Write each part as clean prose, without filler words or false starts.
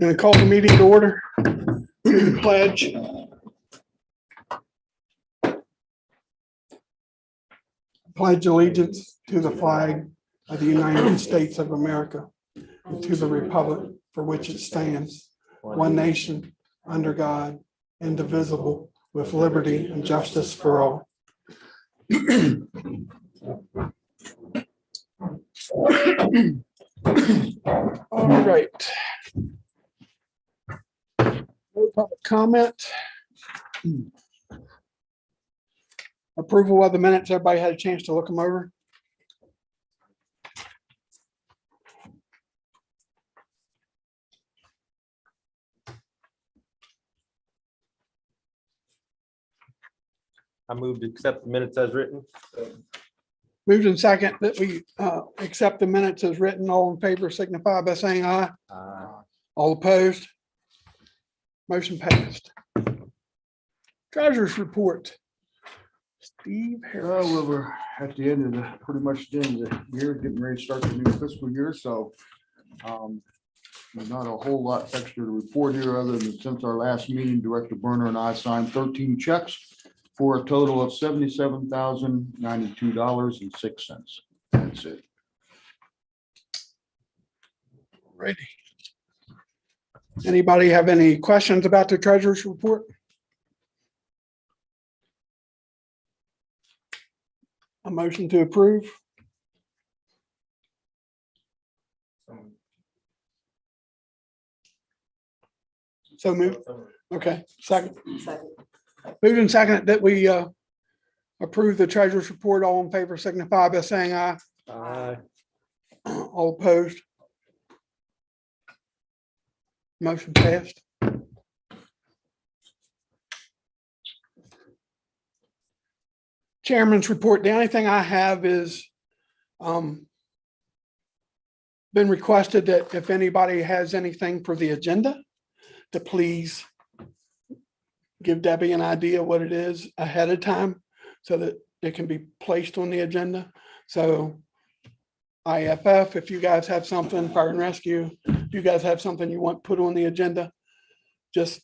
Going to call the meeting to order. Pledge. Pledge allegiance to the flag of the United States of America and to the republic for which it stands, one nation, under God, indivisible, with liberty and justice for all. All right. No public comment. Approval of the minutes. Everybody had a chance to look them over. I move to accept the minutes as written. Moved in second that we accept the minutes as written. All in favor signify by saying aye. All opposed? Motion passed. Treasurer's report. Steve Harris. Well, we're at the end of pretty much the end of the year, getting ready to start the new fiscal year, so there's not a whole lot extra to report here, other than since our last meeting, Director Berner and I signed 13 checks for a total of $77,092.06. That's it. Ready. Anybody have any questions about the treasurer's report? A motion to approve. So moved. Okay, second. Moved and second that we approve the treasurer's report. All in favor signify by saying aye. Aye. All opposed? Motion passed. Chairman's report. The only thing I have is been requested that if anybody has anything for the agenda, to please give Debbie an idea what it is ahead of time so that it can be placed on the agenda. So IFF, if you guys have something, fire and rescue, if you guys have something you want put on the agenda, just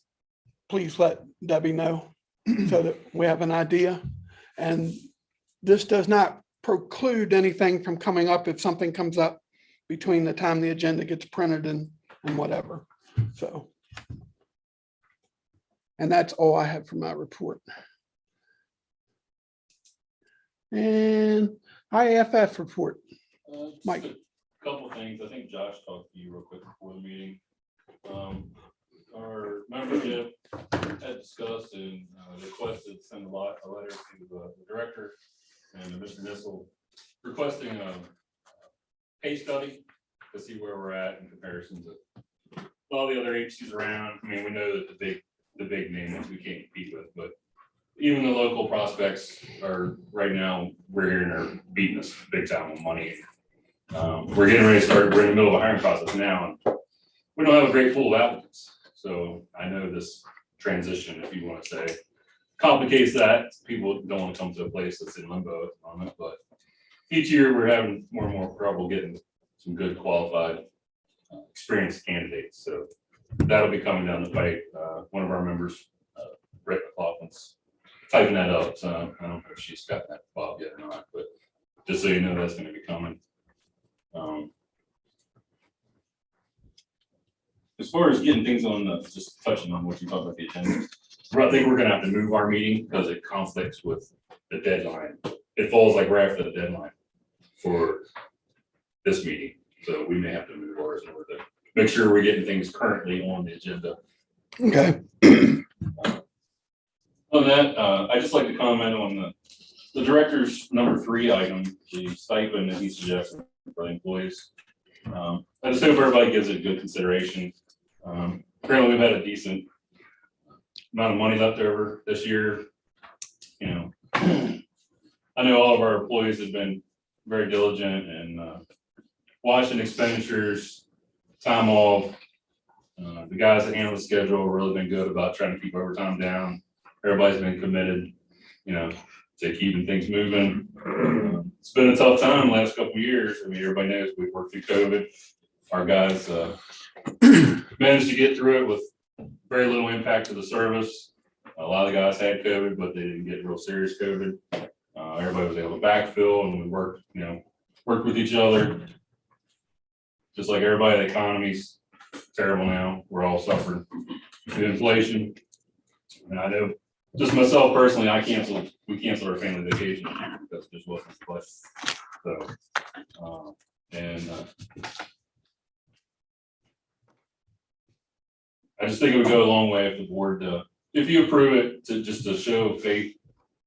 please let Debbie know so that we have an idea. And this does not preclude anything from coming up if something comes up between the time the agenda gets printed and whatever. So, and that's all I have for my report. And IFF report. Mike. A couple of things. I think Josh talked to you real quick before the meeting. Our membership had discussed and requested to send a letter to the director and Mr. Nissel requesting a pay study to see where we're at in comparison to all the other agencies around. I mean, we know that the big names we can't compete with, but even the local prospects are right now, we're hearing are beating us big time on money. We're getting ready to start. We're in the middle of a hiring process now, and we don't have a great pool of applicants. So I know this transition, if you want to say, complicates that. People don't want to come to a place that's in limbo at the moment, but each year we're having more and more trouble getting some good qualified, experienced candidates. So that'll be coming down the pipe. One of our members, Brett McLaughlin's typing that up. So I don't know if she's got that Bob yet or not, but just so you know, that's going to be coming. As far as getting things on the, just touching on what you talked about the agenda, I think we're gonna have to move our meeting because it conflicts with the deadline. It falls like right after the deadline for this meeting. So we may have to move ours in order to make sure we're getting things currently on the agenda. Okay. On that, I just like to comment on the director's number 3 item, the stipend that he suggested for the employees. I just hope everybody gives it good consideration. Apparently we've had a decent amount of money left over this year. You know, I know all of our employees have been very diligent and watching expenditures, time off. The guys that handle the schedule have really been good about trying to keep overtime down. Everybody's been committed, you know, to keeping things moving. It's been a tough time the last couple of years. I mean, everybody knows we've worked through COVID. our guys managed to get through it with very little impact to the service. A lot of the guys had COVID, but they didn't get real serious COVID. Everybody was able to backfill, and we worked with each other. Just like everybody, the economy's terrible now. We're all suffering with inflation. And I know, just myself personally, we canceled our family vacation. That just wasn't the place. So, I just think it would go a long way if the board, if you approve it, to show faith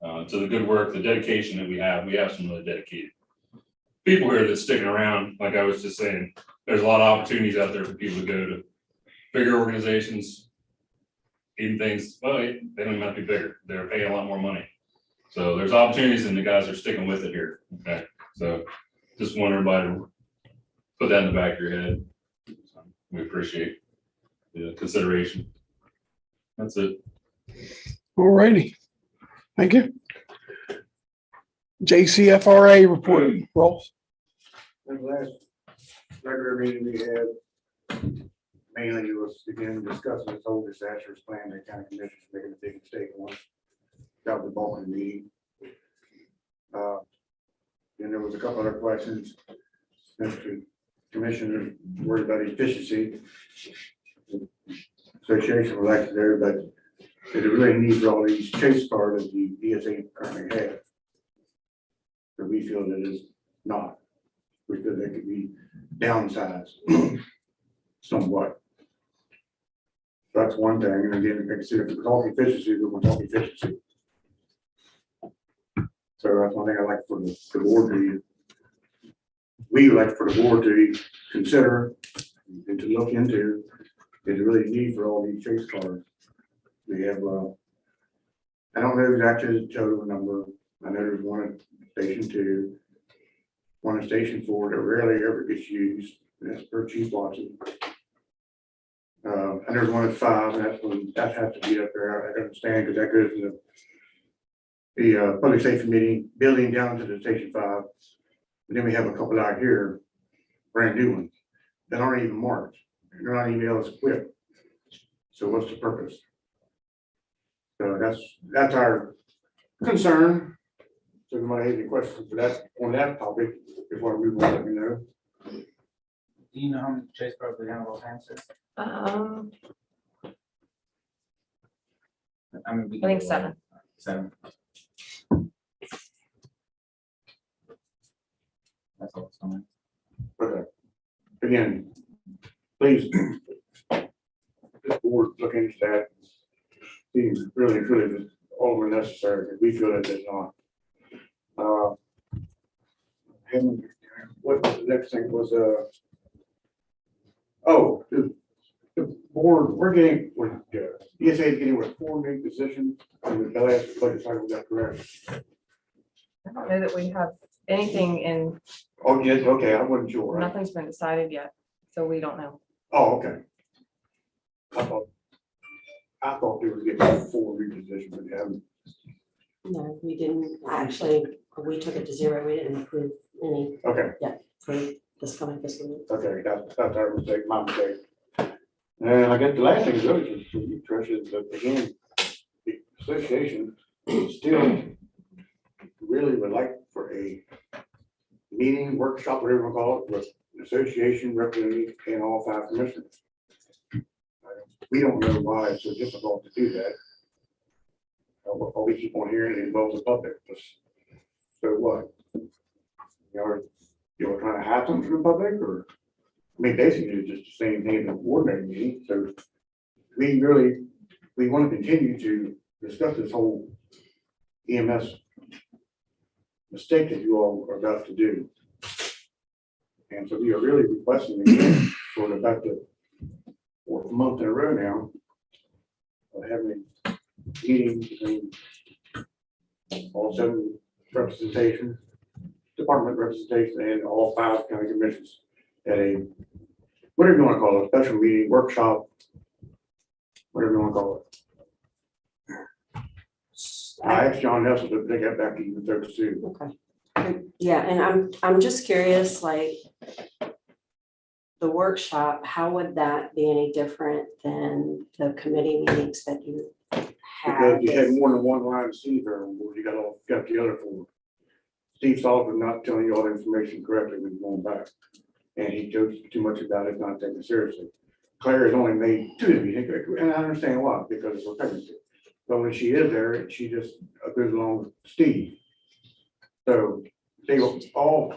to the good work, the dedication that we have. We have some really dedicated people here that's sticking around. Like I was just saying, there's a lot of opportunities out there for people to go to bigger organizations, even things, well, they don't even have to be bigger. They're paying a lot more money. So there's opportunities, and the guys are sticking with it here. Okay. So just want everybody to put that in the back of your head. We appreciate the consideration. That's it. All righty. Thank you. JCFRA report, Rolls. The last regular meeting we had, mainly was again discussing this whole disastrous plan, the county commission making a big mistake on. That was the bulk of the meeting. Then there was a couple other questions. Mr. Commissioner worried about efficiency. Association would like to there, but it really needs all these chase cars that the ESA currently have. So we feel that it's not. We feel they could be downsized somewhat. That's one thing. And again, like I said, if we talk efficiency, we're going to talk efficiency. So that's one thing I'd like for the board to, we would like for the board to consider and to look into, is really need for all these chase cars. We have, I don't know exactly the total number. I know there's one at Station 2, one at Station 4 that rarely ever gets used. That's per Chief Watson. And there's one at 5, and that's when that has to be up there. I understand because that goes to the public safety meeting building down to the Station 5. And then we have a couple out here, brand new ones that aren't even marked. They're not even else equipped. So what's the purpose? So that's our concern. So if anybody has any questions for that on that topic, before we move on, let me know. Do you know how many chase cars we have all answered? I mean, I think 7. 7. That's all. Okay. Again, please, this board look into that. Seems really, really all necessary, because we feel that it's not. And what the next thing was, oh, the board, we're getting, ESA is getting what, 4 new positions in the last budget cycle, is that correct? I don't know that we have anything in, Oh, yes, okay, I wasn't sure. nothing's been decided yet, so we don't know. Oh, okay. I thought they were getting 4 new positions, but they haven't. No, we didn't. Actually, we took it to 0. We didn't approve any Okay. for this coming fiscal year. Okay, that's our mistake, my mistake. And I guess the last thing is really for you, Tricia, is that again, the association still really would like for a meeting, workshop, whatever you call it, with the association representative and all 5 commissioners. We don't know why it's so difficult to do that. Or we keep on hearing it involves the public. So what? You're trying to hide something from the public, or? I mean, basically, it's just the same thing in the board meeting. So we want to continue to discuss this whole EMS mistake that you all are about to do. And so we are really requesting again for about the 4th month in a row now of having a meeting between all 7 representation, department representation, and all 5 county commissions at a, whatever you want to call it, special meeting, workshop, whatever you want to call it. I asked John Nestle to pick that back to you folks too. Okay. Yeah, and I'm just curious, like, the workshop, how would that be any different than the committee meetings that you Because had? you had more than one line of Steve there, where you got the other four. Steve Sullivan not telling you all the information correctly when you're going back. And he jokes too much about it, not taking it seriously. Claire has only made 2 of these, and I understand why, because of her pregnancy. But when she is there, she just goes along with Steve. So they all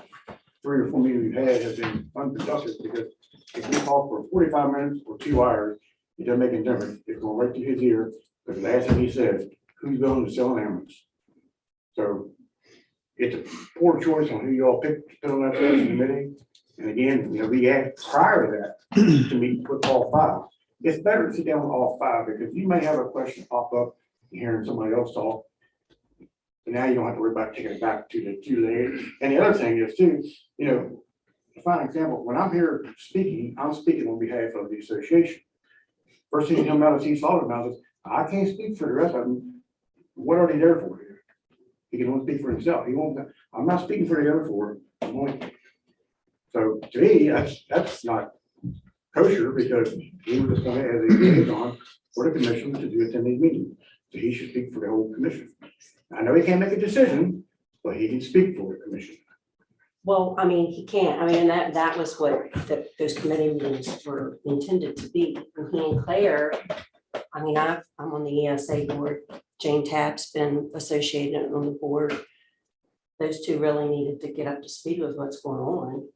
3 or 4 meetings we've had have been unproductive, because if we talk for 45 minutes or 2 hours, it doesn't make a difference. It's going right to his ear, because the last thing he says, who's willing to sell an ambulance? So it's a poor choice on who you all pick to put on that committee. And again, we asked prior to that to meet with all 5. It's better to sit down with all 5, because you may have a question pop up, hearing somebody else talk. And now you don't have to worry about taking it back to the 2 ladies. And the other thing is too, a fine example, when I'm here speaking, I'm speaking on behalf of the association. First thing that comes out of Steve Sullivan mouth is, I can't speak for the rest of them. What are they there for here? He can only speak for himself. He won't, I'm not speaking for the other 4. I'm only. So to me, that's not kosher, because he was appointed as a liaison for the commission to do attend these meetings. So he should speak for the whole commission. I know he can't make a decision, but he can speak for the commission. Well, I mean, he can't. I mean, that was what those committee meetings were intended to be. And he and Claire, I mean, I'm on the ESA board. Jane Tapp's been associated on the board. Those 2 really needed to get up to speed with what's going on.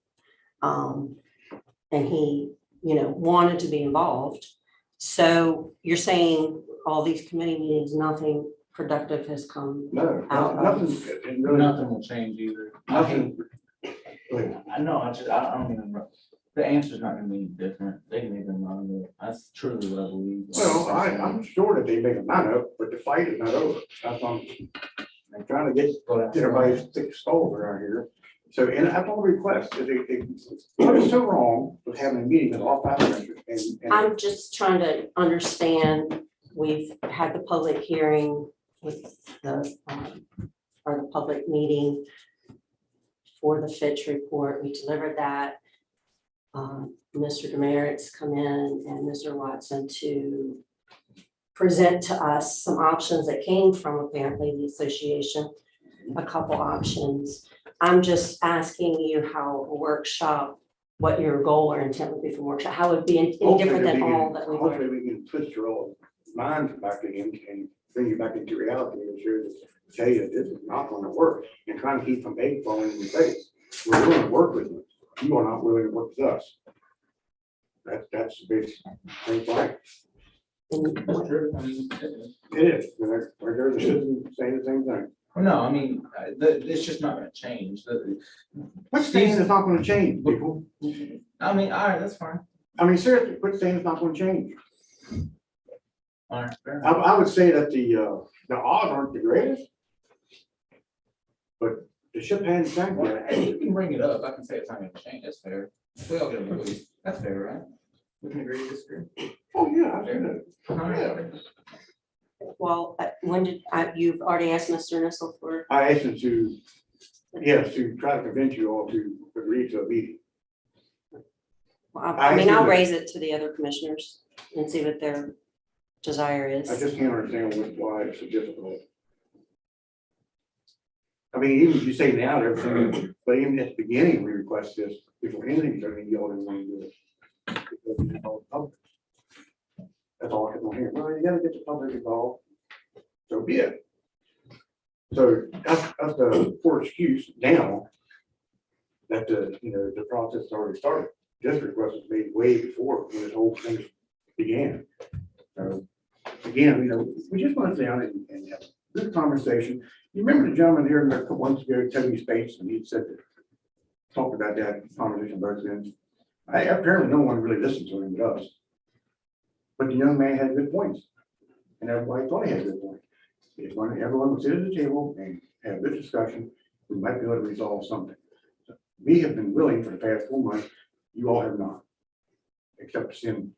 And he, wanted to be involved. So you're saying all these committee meetings, nothing productive has come No, out of? nothing, and really, Nothing will change either. I nothing. Go ahead. I know, I don't even, the answer's not gonna be different. They can even run it. That's truly what I believe. Well, I'm sure that they make a mind up, but the fight is not over. That's what I'm trying to get everybody's thick skulls around here. So, and I don't request, what is so wrong with having a meeting with all 5 members? And I'm just trying to understand, we've had the public hearing with or the public meeting for the Fitch report. We delivered that. Mr. Demerit's come in and Mr. Watson to present to us some options that came from apparently the association, a couple options. I'm just asking you how a workshop, what your goal or intent would be for workshop, how it would be any different than all that we've already. hopefully we can twist your old minds back again and bring you back into reality and show you, tell you that this is not going to work, and trying to keep from egg falling in your face. We're willing to work with you. You are not willing to work with us. That's the big thing, right? That's true. I mean, It is. And there's a citizen saying the same thing. no, I mean, it's just not gonna change. Quit saying it's not going to change, people. I mean, all right, that's fine. I mean, seriously, quit saying it's not going to change. All right, fair I, enough. I would say that the odds aren't the greatest, but the ship hasn't sank Well, yet. hey, you can bring it up. I can say it's not gonna change. That's fair. We all get a voice. That's fair, right? We can agree to disagree. Oh, yeah, I see that. All right. Well, when did, you've already asked Mr. Nissel for, I asked him to, yes, to try to convince you all to agree to a meeting. I mean, I'll raise it to the other commissioners and see what their desire is. I just can't understand why it's so difficult. I mean, even if you say now, everything, but even at the beginning, we request this before anything's done, y'all didn't want to do it. Because we involve the public. That's all I kept on hearing. Well, you gotta get the public involved. So be it. So that's the poor excuse now that the process has already started. This request was made way before when this whole thing began. So again, we just want to sit down and have a good conversation. You remember the gentleman here a couple months ago, Tony Spates, and he said, talked about that conversation both ends. Apparently no one really listened to him but us. But the young man had good points. And everybody thought he had good points. If everyone would sit at the table and have this discussion, we might be able to resolve something. So we have been willing for the past 4 months. You all have not. Except to send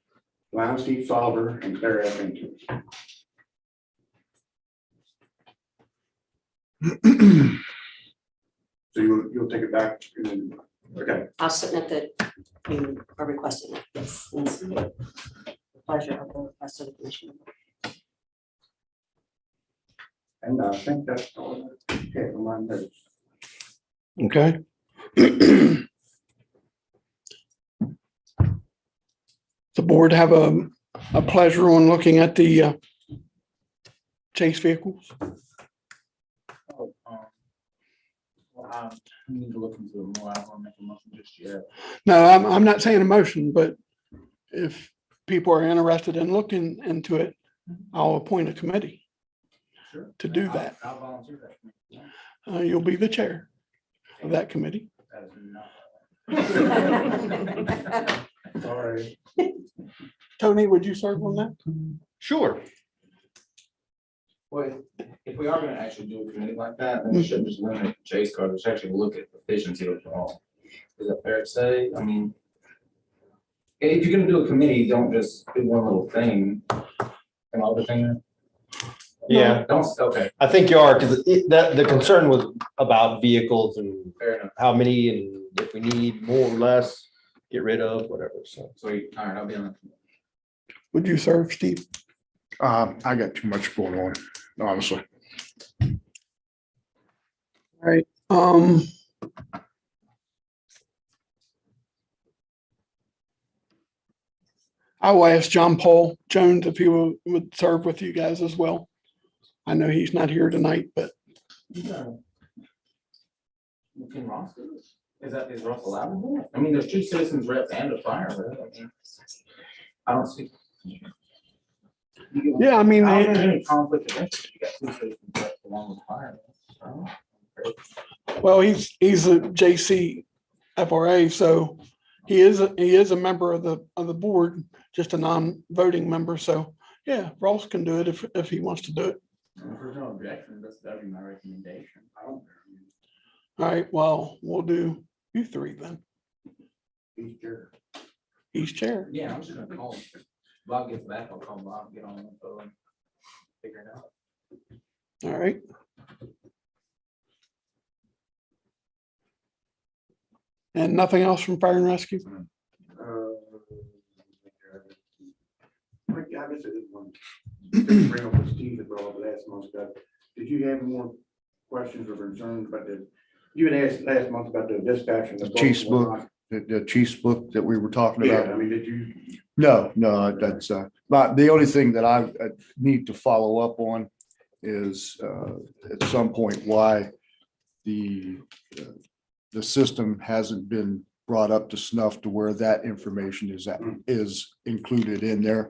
Lyle Steve Solver and Claire F. into it. So you'll take it back and then Okay. I'll submit that you are requesting it. Yes. and it's the Pleasure of the rest of the commission. And I think that's all. Okay, my notes. Okay. The board have a pleasure on looking at the chase vehicles. Oh, well, I need to look into it more. I don't want to make a motion just yet. No, I'm not saying a motion, but if people are interested in looking into it, I'll appoint a committee Sure. to do I'll- that. I'll volunteer that. Yeah, You'll be the chair of that committee. that is not. Sorry. Tony, would you serve on that? Sure. Well, if we are gonna actually do a committee like that, then we should just limit the chase cars, we should actually look at efficiency of it all. Is that fair to say? I mean, if you're gonna do a committee, don't just do one little thing. And all the thing. Yeah, Don't, okay, I think you are, because the concern was about vehicles and fair enough. how many and if we need more or less, get rid of, whatever, so. So, all right, I'll be on. Would you serve, Steve? I got too much going on, honestly. All right. I will ask John Paul Jones if he would serve with you guys as well. I know he's not here tonight, but Can Ross do this? Is Ross allowed to do it? I mean, there's two citizens reps and a fire rep. I mean, I don't see. yeah, I mean, I don't have any conflict of interest. You got two citizens reps along with fire. reps. well, he's a JCFRA, so he is a member of the board, just a non-voting member. So yeah, Ross can do it if he wants to do it. If there's no objection, that'd be my recommendation. I don't care. All right, well, we'll do you three then. He's sure. He's chair. Yeah, I'm just gonna call him. Bob gets back, I'll call Bob, get on the phone, and figure it out. All right. And nothing else from fire and rescue? I guess it is one. Bring up what Steve had brought up last month. Did you have more questions or concerns about you had asked last month about the dispatch and the. Chief's book, the chief's book that we were talking Yeah, about. I mean, did you? No, that's, but the only thing that I need to follow up on is at some point why the system hasn't been brought up to snuff to where that information is included in there.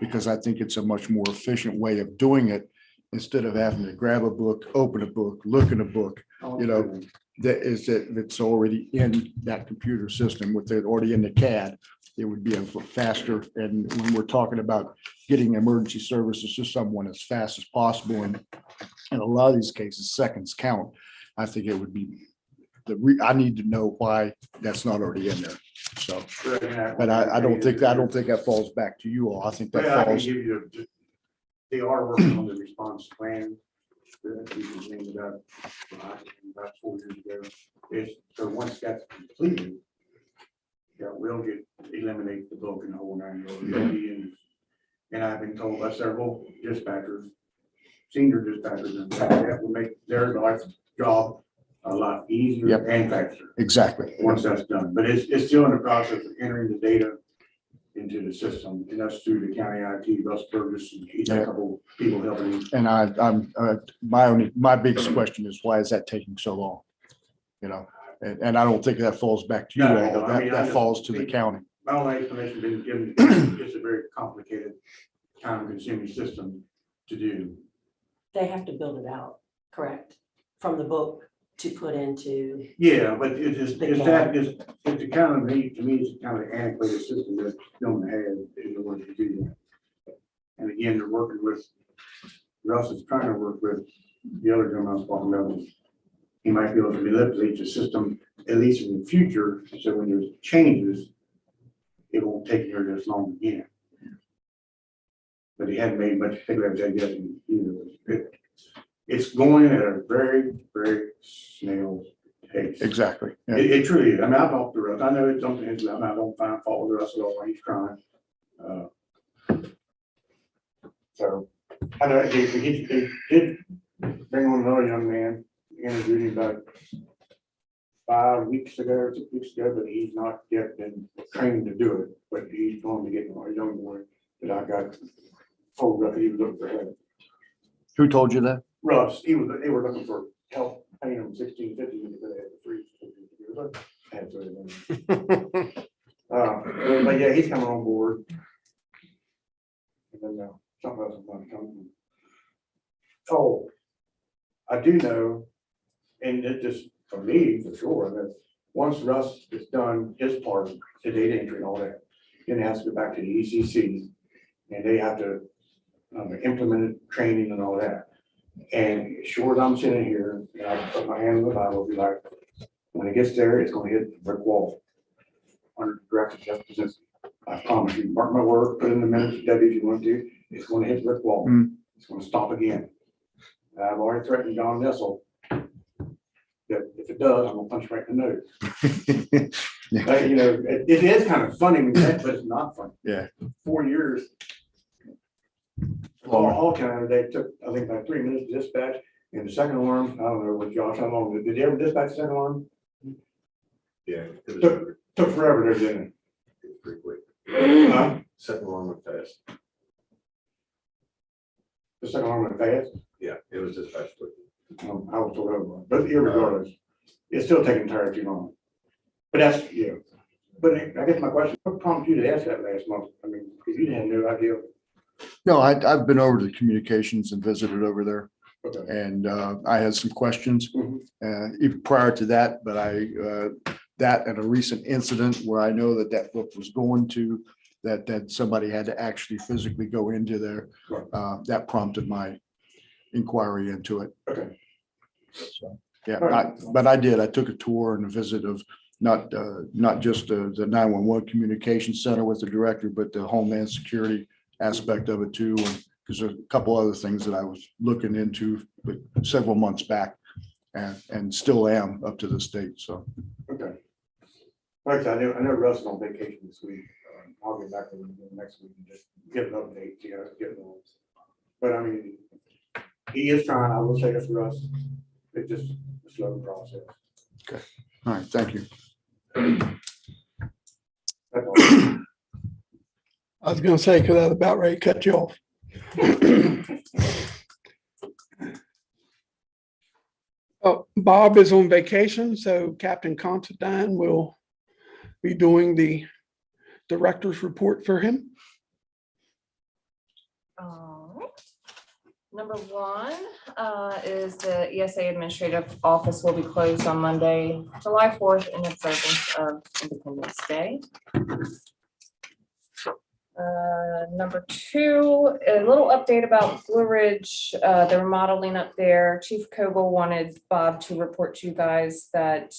Because I think it's a much more efficient way of doing it instead of having to grab a book, open a book, look in a book. You know, it's already in that computer system with it already in the CAD. It would be a faster, and when we're talking about getting emergency services to someone as fast as possible, and in a lot of these cases, seconds count. I think it would be, I need to know why that's not already in there. So, but I don't think that falls back to you all. I think that Well, I can falls. give you, they are working on the response plan. That we can name about 4 years ago. So once that's completed, yeah, we'll eliminate the book and the whole 9 yards. And I've been told by several dispatchers, senior dispatchers, that will make their life job a lot easier Yep. and faster Exactly. once that's done. But it's still in the process of entering the data into the system, and that's through the county IT, Russ Burgess, and he's got a couple people helping him. And I'm, my biggest question is why is that taking so long? You know, and I don't think that falls back to you No, all. I mean, I That just falls to the think- county. My only explanation been given, it's a very complicated, time-consuming system to do. They have to build it out, correct, from the book to put into, Yeah, but it's the kind of, to me, it's kind of antiquated system that's going to have in order to do that. And again, they're working with, Russ is trying to work with the other gentleman I was talking about. He might be able to manipulate the system, at least in the future, so when there's changes, it won't take here this long again. But he hadn't made much figure of that yet either. It's going at a very, very snail's pace. exactly. Yeah. It truly is. I mean, I talked to Russ. I know it's something, I mean, I don't find fault with Russ at all when he's crying. So, I know he did bring on another young man, interviewed him about 5 weeks ago, or 6 weeks ago, but he's not yet been trained to do it. But he's going to get a young boy that I got told that he was looking for help. Who told you that? Russ, they were looking for help paying him $16.50 because they had the free. Had to, but yeah, he's coming on board. And then something else is going to come. Oh, I do know, and it just, for me, for sure, that once Russ is done his part, the data entry and all that, then it has to go back to the ECC, and they have to implement it, training and all that. And sure as I'm sitting here, and I put my hand in the Bible, be like, when it gets there, it's gonna hit the brick wall. Under the direction of Jeff Kaczynski. I promise you, mark my word, put in the minutes, Debbie, if you want to, it's gonna hit the brick wall. It's gonna stop again. I've already threatened John Nessel that if it does, I'm gonna punch right in the nose. But, you know, it is kind of funny, when you say it, but it's not funny. Yeah. 4 years. All kind of, they took, I think, about 3 minutes to dispatch, and the second alarm, I don't know what Josh, how long, did you ever dispatch the second alarm? Yeah, it Took forever there, didn't was pretty quick. it? Huh? Second one went fast. The second alarm went fast. Yeah, it was dispatched quick. I was told otherwise, but irregardless, it's still taking entirely too long. But that's, yeah. But I guess my question, what prompted you to ask that last month? I mean, because you had no idea. No, I've been over to communications and visited over there, Okay. and I had some questions Mhm. even prior to that, but that and a recent incident where I know that book was going to, that somebody had to actually physically go into there. Right. That prompted my inquiry into it. Okay. So, yeah, All right. but I did. I took a tour and a visit of not just the 911 communication center with the director, but the Homeland Security aspect of it too. And because there's a couple other things that I was looking into several months back and still am up to this date. So. Okay. Like I said, I know Russ is on vacation this week. I'll get back to him next week and just give an update, you know, get them. But I mean, he is trying, I will say this, Russ, it's just a slow process. Okay. All right. Thank you. That's all. I was gonna say, because I was about ready to cut you off. Oh, Bob is on vacation, so Captain Considine will be doing the director's report for him. All right. Number one is the ESA Administrative Office will be closed on Monday, July 4th in observance of Independence Day. Number two, a little update about Blue Ridge, the remodeling up there. Chief Kogel wanted Bob to report to you guys that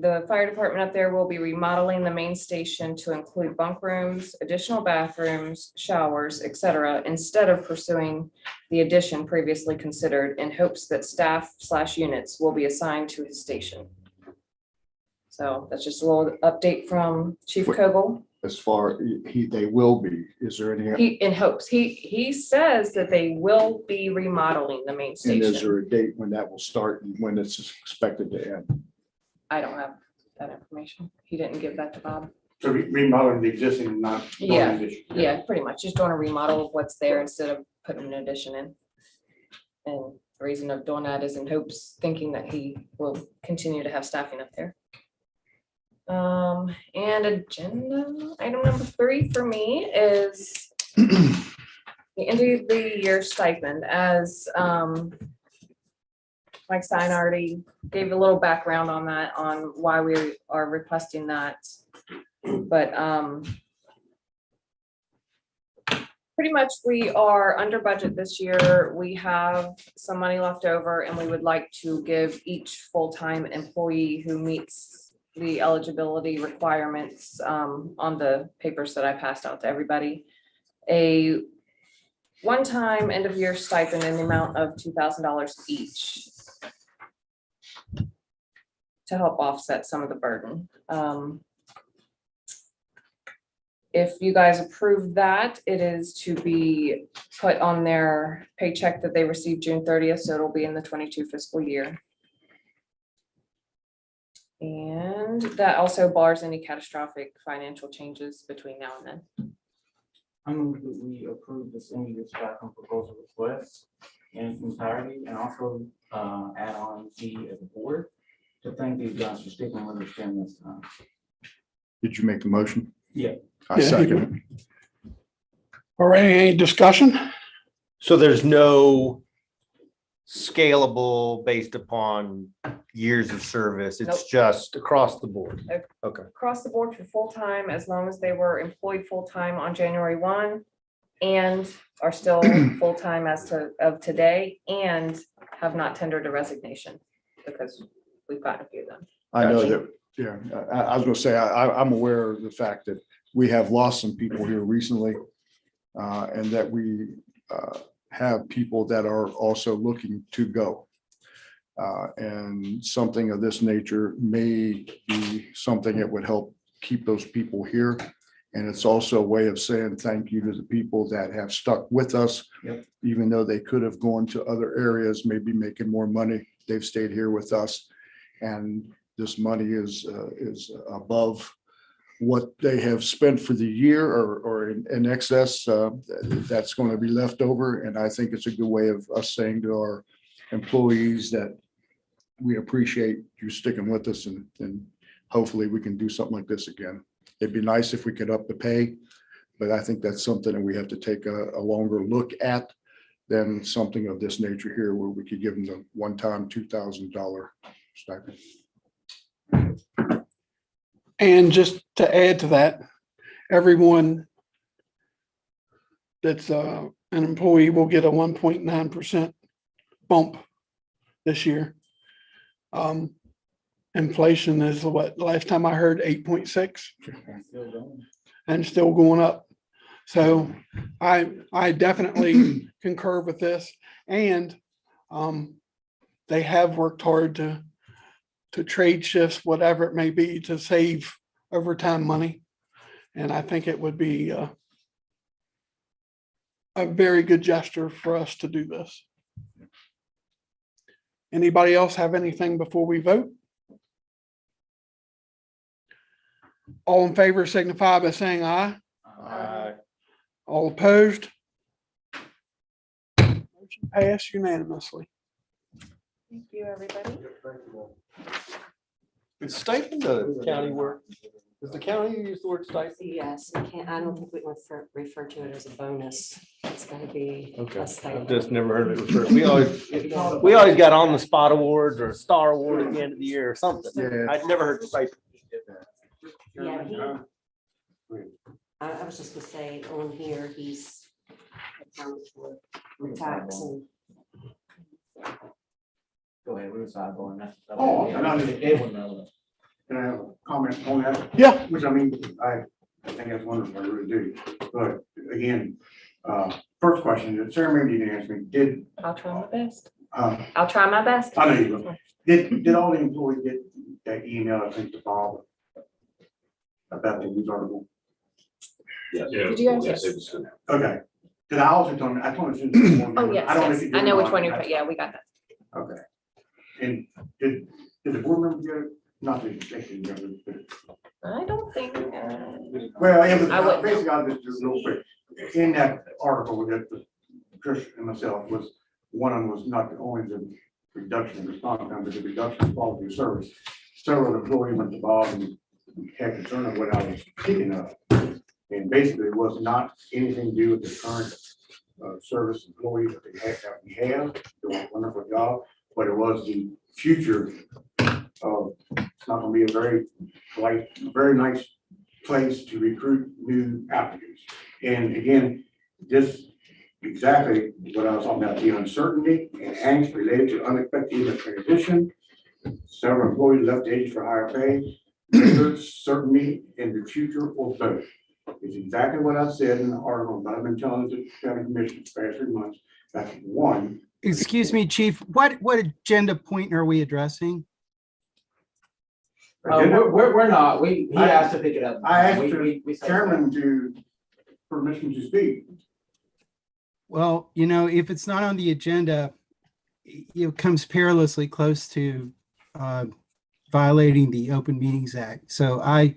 the fire department up there will be remodeling the main station to include bunk rooms, additional bathrooms, showers, etc., instead of pursuing the addition previously considered, in hopes that staff/units will be assigned to his station. So that's just a little update from Chief Kogel. As far they will be, is there any, In hopes, he says that they will be remodeling the main and is station. there a date when that will start and when it's expected to end? I don't have that information. He didn't give that to Bob. So remodeling the existing, not. building Yeah, addition. Yeah, pretty much. Just doing a remodel of what's there instead of putting an addition in. And the reason of doing that is in hopes, thinking that he will continue to have staffing up there. And agenda item number 3 for me is the end of the year stipend. As Mike Stein already gave a little background on that, on why we are requesting that. But pretty much we are under budget this year. We have some money left over and we would like to give each full-time employee who meets the eligibility requirements on the papers that I passed out to everybody, a one-time end of year stipend in the amount of $2,000 each. to help offset some of the burden. If you guys approve that, it is to be put on their paycheck that they received June 30th, so it'll be in the 22 fiscal year. And that also bars any catastrophic financial changes between now and then. I move that we approve the Cindy Stratton proposal request in its entirety and also add on the as a board to thank these guys for sticking with us during this time. Did you make the motion? Yeah. I second it. All right, any discussion? So there's no scalable based upon years of service. It's Nope. just across the board. Okay. Across the board for full-time, as long as they were employed full-time on January 1 and are still full-time of today and have not tendered a resignation, because we've gotten a few of them. I know Gotcha. that, yeah, I was gonna say, I'm aware of the fact that we have lost some people here recently. And that we have people that are also looking to go. And something of this nature may be something that would help keep those people here. And it's also a way of saying thank you to the people that have stuck with us. Yep. Even though they could have gone to other areas, maybe making more money, they've stayed here with us. And this money is above what they have spent for the year or in excess, that's going to be left over. And I think it's a good way of us saying to our employees that we appreciate you sticking with us, and hopefully we can do something like this again. It'd be nice if we could up the pay, but I think that's something that we have to take a longer look at than something of this nature here, where we could give them the one-time $2,000 stipend. And just to add to that, everyone that's an employee will get a 1.9% bump this year. Inflation is what, last time I heard 8.6 and still going up. So I definitely concur with this, and they have worked hard to trade shifts, whatever it may be, to save overtime money. And I think it would be a very good gesture for us to do this. Anybody else have anything before we vote? All in favor signify by saying aye. All opposed? Motion passed unanimously. Thank you, everybody. Is stipend a county work? Does the county use the word stipend? Yes, we can't, I don't think we refer to it as a bonus. It's gonna be Okay, a I've stipend. just never heard it referred. We always got on the spot awards or a star award at the end of the year or something. Yeah. I'd never heard stipend. Yeah, I was just gonna say, on here, he's accounted for tax and. Go ahead, we were sidebar. That's. Oh, and I just- It wasn't relevant. Can I have a comment on that? Yeah. Which I mean, I think that's wonderful, I really do. But again, first question, Sarah, maybe you can answer me, did, I'll try my best. I I'll try my best. know you will. Did all the employees get that email, I think, to Bob about the news article? Yeah. Did you guys- Yes, it was. Okay. Did I also told me, I told him. Oh, yes, I don't know if yes. you I did know or which not. one you're, yeah, we got that. Okay. And did the board member get it? Not the executive members, but. I don't think, Well, it was, I wouldn't know. basically, I'll just do it real quick. In that article that Trish and myself was, one of them was not only the reduction in response time, but the reduction in quality of service. Several employees went to Bob and had concern of what I was speaking of. And basically, it was not anything to do with the current service employees that we have, doing a wonderful job, but it was the future of, it's not gonna be a very nice place to recruit new applicants. And again, this exactly what I was talking about, the uncertainty and angst related to unexpected transition. Several employees left the agency for higher pay, greater certainty in the future or both. It's exactly what I said in the article, but I've been telling the county commission for the past 3 months. That's one. Excuse me, Chief, what agenda point are we addressing? We're not, he asked to pick it up. I asked We the said chairman to, permission to speak. Well, if it's not on the agenda, it comes perilously close to violating the Open Meetings Act. So I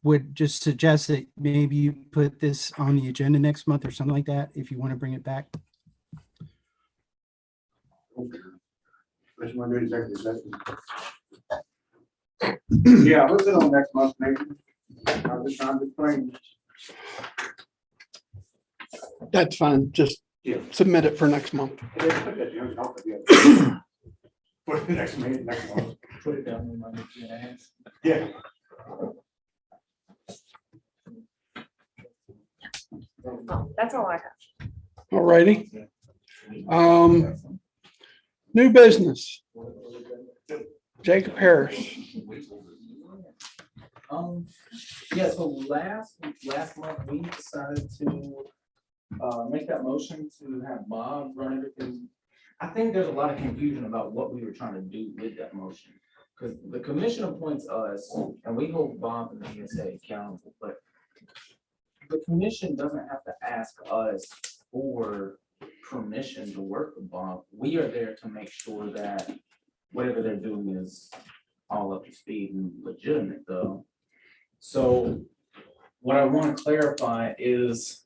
would just suggest that maybe you put this on the agenda next month or something like that, if you want to bring it back. Unless you want to do executive session. Yeah, we'll sit on next month, maybe. I'm just trying to explain. That's fine. Just Yeah. submit it for next month. For the next meeting, next month. Put it down in my hands. Yeah. That's all I have. All righty. New business. Jacob Harris. Yeah, so last month, we decided to make that motion to have Bob run everything. I think there's a lot of confusion about what we were trying to do with that motion. Because the commission appoints us and we hold Bob and the JCESA accountable, but the commission doesn't have to ask us for permission to work with Bob. We are there to make sure that whatever they're doing is all up to speed and legitimate though. So what I want to clarify is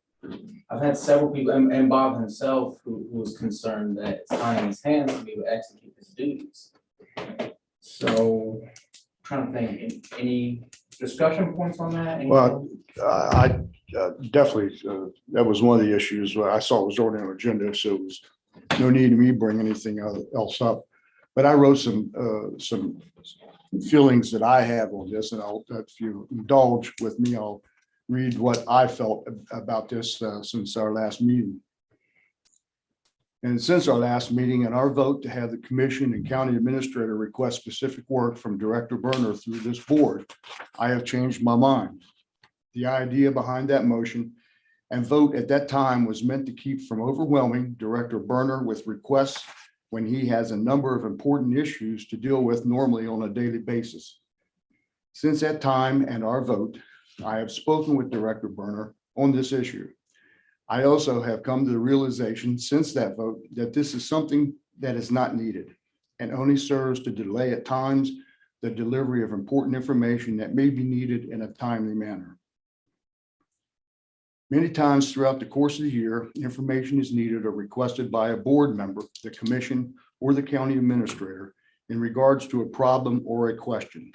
I've had several people and Bob himself who was concerned that it's tying his hands to be able to execute his duties. So trying to think, any discussion points on that? Well, I definitely, that was one of the issues where I saw it was already on the agenda, so it was no need to me bring anything else up. But I wrote some feelings that I have on this, and if you indulge with me, I'll read what I felt about this since our last meeting. And since our last meeting and our vote to have the commission and county administrator request specific work from Director Berner through this board, I have changed my mind. The idea behind that motion and vote at that time was meant to keep from overwhelming Director Berner with requests when he has a number of important issues to deal with normally on a daily basis. Since that time and our vote, I have spoken with Director Berner on this issue. I also have come to the realization since that vote that this is something that is not needed and only serves to delay at times the delivery of important information that may be needed in a timely manner. Many times throughout the course of the year, information is needed or requested by a board member, the commission, or the county administrator in regards to a problem or a question.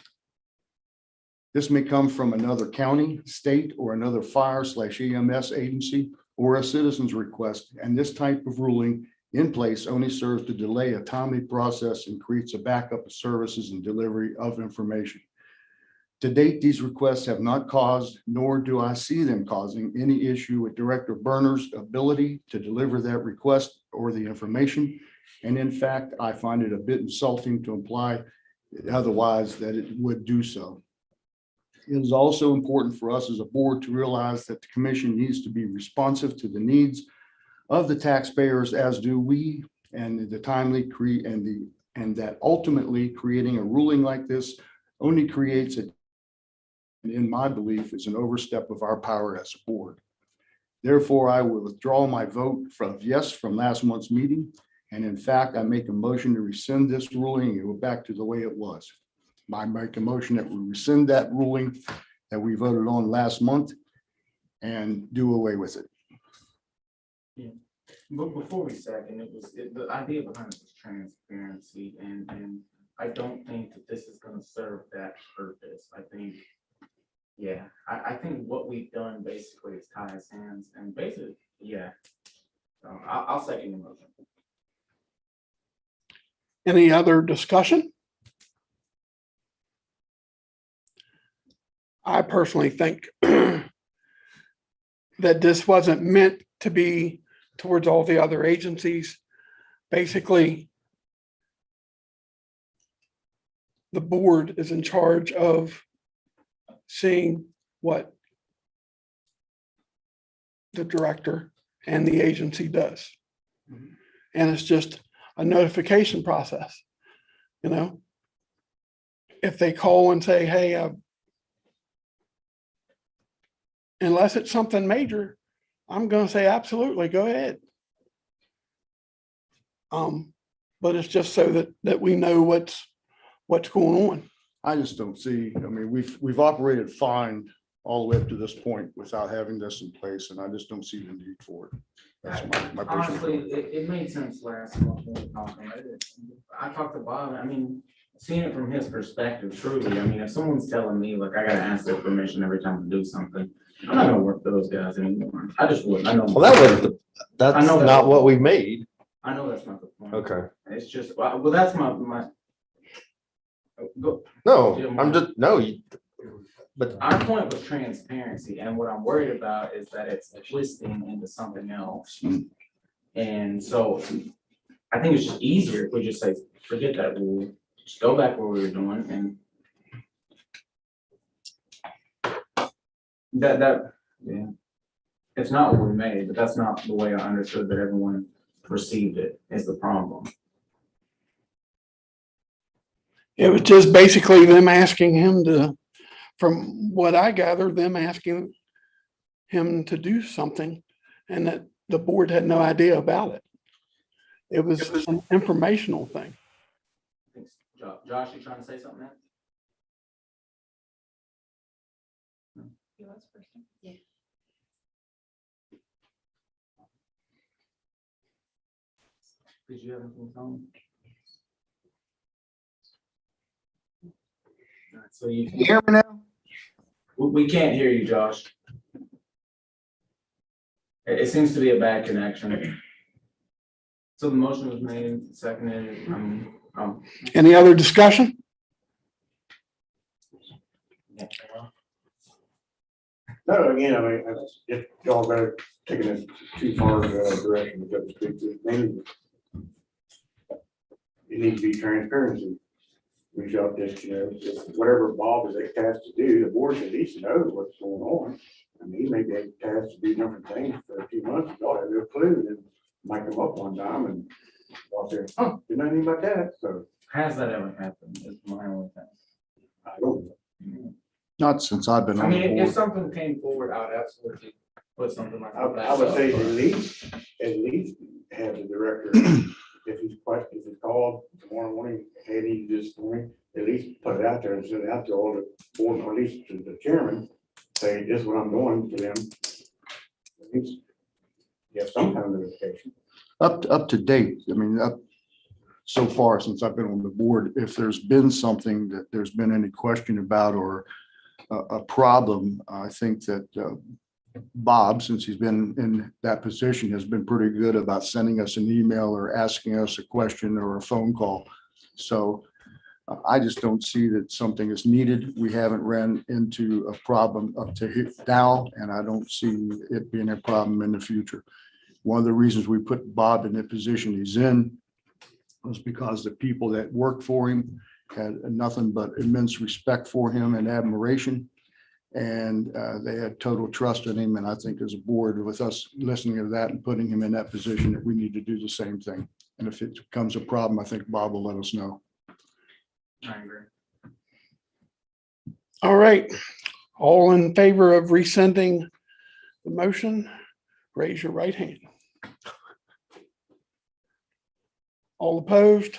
This may come from another county, state, or another fire/EMS agency, or a citizen's request, and this type of ruling in place only serves to delay a timely process and creates a backup of services and delivery of information. To date, these requests have not caused, nor do I see them causing, any issue with Director Berner's ability to deliver that request or the information. And in fact, I find it a bit insulting to imply otherwise that it would do so. It is also important for us as a board to realize that the commission needs to be responsive to the needs of the taxpayers, as do we, and the timely and that ultimately creating a ruling like this only creates a, in my belief, is an overstep of our power as a board. Therefore, I will withdraw my vote from yes from last month's meeting. And in fact, I make a motion to rescind this ruling and go back to the way it was. I make a motion that we rescind that ruling that we voted on last month and do away with it. Yeah. But before we second, the idea behind it was transparency, and I don't think that this is going to serve that purpose. I think, yeah, I think what we've done basically is tie his hands, and basically, yeah. So I'll second the motion. Any other discussion? I personally think that this wasn't meant to be towards all the other agencies. Basically, the board is in charge of seeing what the director and the agency does. And it's just a notification process, you know? if they call and say, hey, unless it's something major, I'm gonna say absolutely, go ahead. But it's just so that we know what's going on. I just don't see, I mean, we've operated fine all the way up to this point without having this in place, and I just don't see the need for it. That's my personal Honestly, opinion. it made sense last month when we talked about it. I talked to Bob, I mean, seeing it from his perspective, truly, I mean, if someone's telling me, like, I gotta ask their permission every time to do something, I'm not gonna work for those guys anymore. I just wouldn't, I know. Well, that's I know that. not what we made. I know that's not the point. Okay. It's just, well, that's my. Go. No, but Our point was transparency, and what I'm worried about is that it's twisting into something else. And so I think it's just easier if we just say, forget that rule, just go back where we were doing and yeah. It's not what we made, but that's not the way I understood that everyone perceived it is the problem. It was just basically them asking him to, from what I gathered, them asking him to do something and that the board had no idea about it. It was an informational thing. Thanks. Josh, you trying to say something there? Yeah. Did you have anything, Tom? All right, so you You hear me now? we can't hear you, Josh. It seems to be a bad connection. So the motion was made, seconded, Any other discussion? yeah. No, again, I mean, if y'all better taking this too far direction, so to speak, maybe it needs to be transparency. We felt that, whatever Bob is tasked to do, the board at least knows what's going on. I mean, he may be tasked to do different things for a few months, y'all have no clue, and then might come up one time and y'all say, oh, didn't know anything about that, so Has that ever happened? Is my only thing. I don't know. Not since I've been I on the mean, if board. something came forward, I would absolutely put something like that. I would say at least have the director, if he's called tomorrow morning, Eddie this morning, at least put it out there and send it out to all the board, or at least to the chairman, say, this is what I'm doing for them. At least you have some kind of notification. Up to date, I mean, up so far since I've been on the board, if there's been something that there's been any question about or a problem, I think that Bob, since he's been in that position, has been pretty good about sending us an email or asking us a question or a phone call. So I just don't see that something is needed. We haven't ran into a problem up to now, and I don't see it being a problem in the future. One of the reasons we put Bob in the position he's in was because the people that worked for him had nothing but immense respect for him and admiration. And they had total trust in him. And I think as a board, with us listening to that and putting him in that position, that we need to do the same thing. And if it becomes a problem, I think Bob will let us know. I agree. All right. All in favor of rescinding the motion, raise your right hand. All opposed?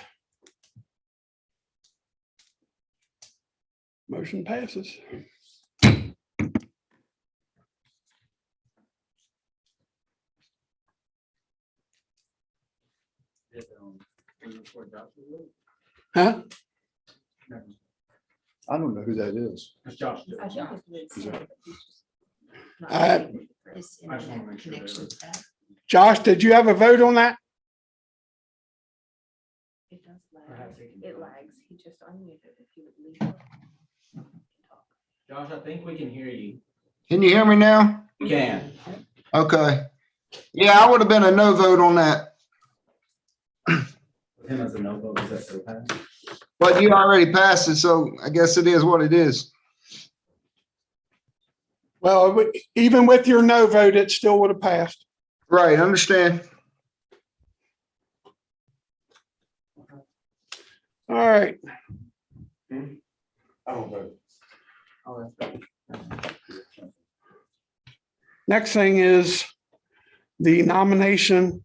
Motion passes. Huh? I don't know who that is. That's Josh. I think it lives Is here, that- but he's just not Uh, getting this I just wanna internet make sure connection that- back. Josh, did you have a vote on that? It does Perhaps he can- It lags. He just unmuted if you would leave. Josh, I think we can hear you. Can you hear me now? We can. Okay. Yeah, I would have been a no vote on that, With him as a no vote, is that still pass? but you already passed it, so I guess it is what it is. Well, even with your no vote, it still would have passed. Right, understand. All right. I don't vote. Oh, that's good. Next thing is the nomination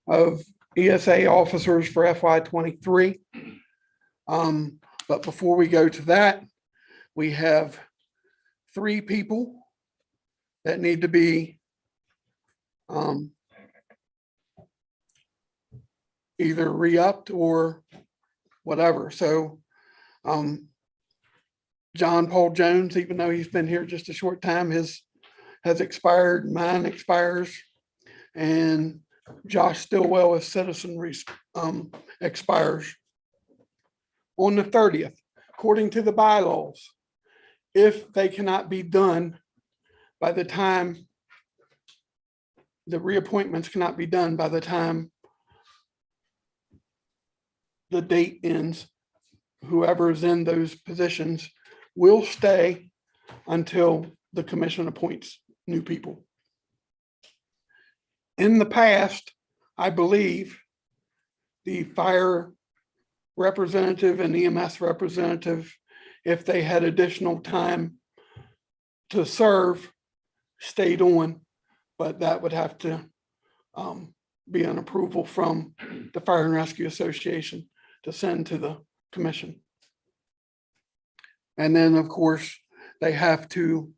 of ESA officers for FY '23. But before we go to that, we have 3 people that need to be either re-upped or whatever. So John Paul Jones, even though he's been here just a short time, has expired, mine expires. And Josh Stillwell as citizen expires on the 30th, according to the bylaws. If they cannot be done by the time, the reappointments cannot be done by the time the date ends, whoever is in those positions will stay until the commission appoints new people. In the past, I believe the fire representative and EMS representative, if they had additional time to serve, stayed on, but that would have to be an approval from the Fire and Rescue Association to send to the commission. And then, of course, they have to,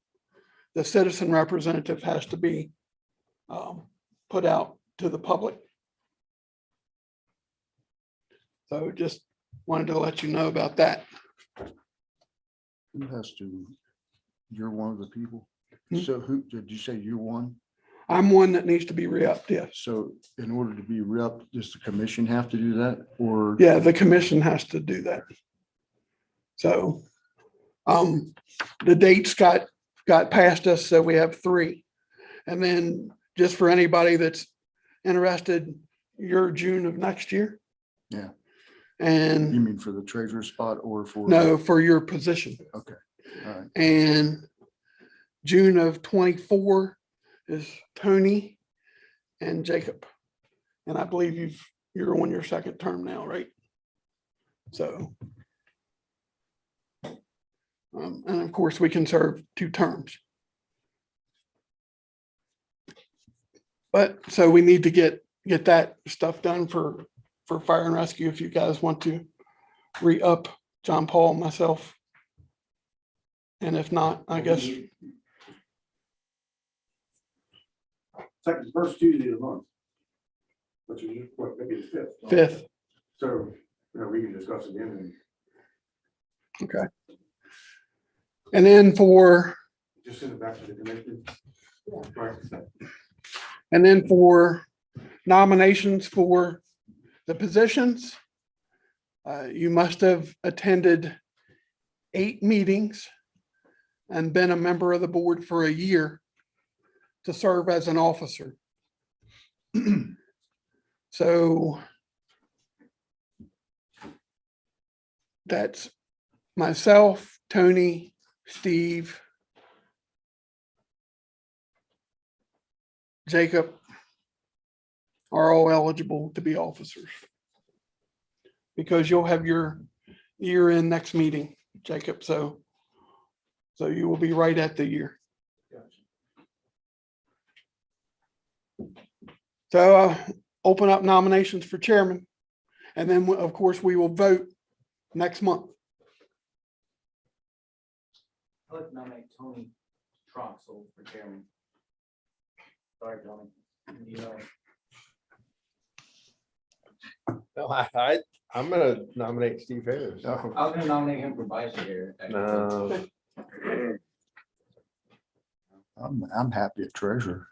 the citizen representative has to be put out to the public. So just wanted to let you know about that. Who has to, you're one of the people? Hmm? So who, did you say you're one? I'm one that needs to be re-upped, yes. So in order to be re-upped, does the commission have to do that or? Yeah, the commission has to do that. So the dates got past us, so we have 3. And then just for anybody that's interested, you're June of next year. Yeah. And You mean for the treasurer spot or for? no, for your position. Okay, all right. And June of '24 is Tony and Jacob. And I believe you're on your 2nd term now, right? So. And of course, we can serve 2 terms. But so we need to get that stuff done for fire and rescue if you guys want to re-up John Paul, myself. And if not, I guess. First Tuesday of the month. Which is what, maybe the 5th. 5th. So, we can discuss it again Okay. And then for, and just send it back to the commission. Right. and then for nominations for the positions, you must have attended 8 meetings and been a member of the board for a year to serve as an officer. So that's myself, Tony, Steve, Jacob are all eligible to be officers. Because you'll have your year in next meeting, Jacob, so you will be right at the year. So open up nominations for chairman. And then, of course, we will vote next month. I'd like to nominate Tony Troxel for chairman. Sorry, Tony. You know, No, I'm gonna nominate Steve Harris. I was gonna nominate him for vice chair. No. I'm happy at treasurer.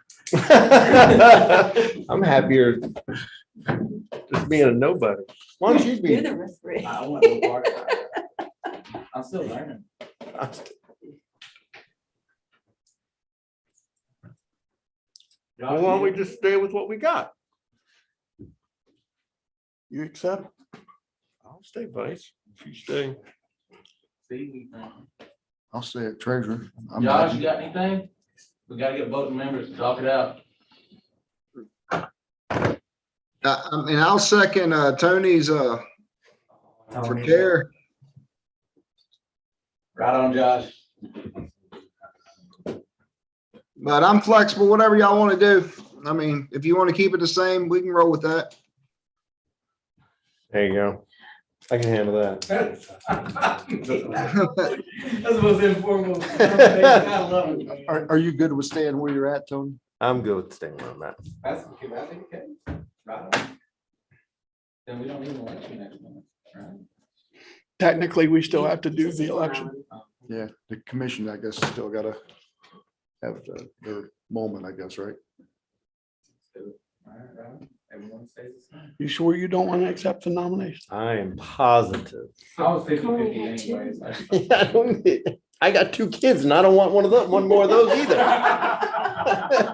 I'm happier just being a nobody. Why don't you be? You're the referee. I want to go part of that. I'm still learning. Well, why don't we just stay with what we got? You accept? I'll stay vice. If you stay. I'll stay at treasurer. I'm Josh, happy. you got anything? We gotta get voting members to talk it out. I mean, I'll second Tony's for chair. Right on, Josh. But I'm flexible, whatever y'all want to do. I mean, if you want to keep it the same, we can roll with that. There you go. I can handle that. That's the most informal conversation. I love it, man. Are you good with staying where you're at, Tony? I'm good with staying where I'm at. That's okay, I think, okay. Right on. Then we don't need an election next month, right? Technically, we still have to do the election. Yeah, the commission, I guess, still gotta have their moment, I guess, right? All right, right on. Everyone stays the same. You sure you don't want to accept the nomination? I am positive. I was 50/50 Only had two. anyways. I got 2 kids and I don't want one more of those either.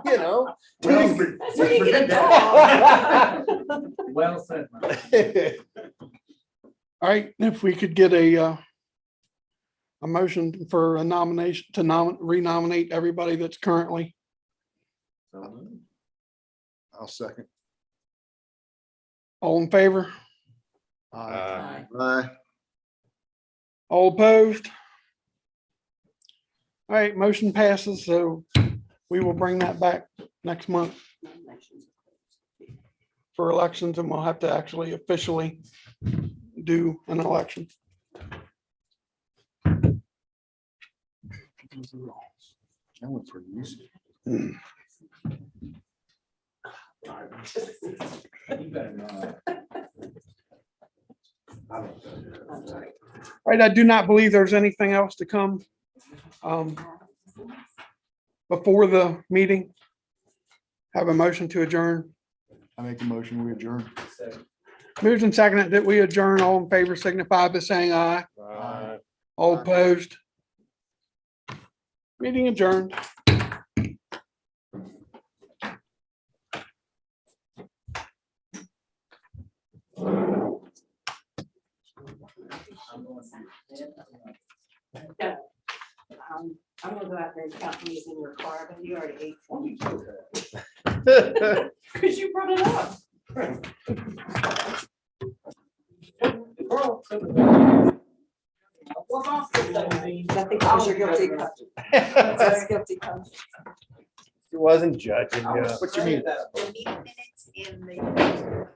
You know? That's where you get a dog. Well said, man. All right, if we could get a motion for a nomination to renominate everybody that's currently, I'll second. all in favor, Aye. all opposed? All right, motion passes, so we will bring that back next month for elections, and we'll have to actually officially do an election. That went pretty easy. You better not. All right, I do not believe there's anything else to come before the meeting. Have a motion to adjourn. I make a motion, we adjourn. Moved and seconded that we adjourn. All in favor signify by saying aye. All opposed? Meeting adjourned. I'm gonna go out there and count these in your car, but you already ate 20. Because you brought it up. Nothing because you're guilty. That's guilty. He wasn't judging you. What you mean? The meeting minutes in the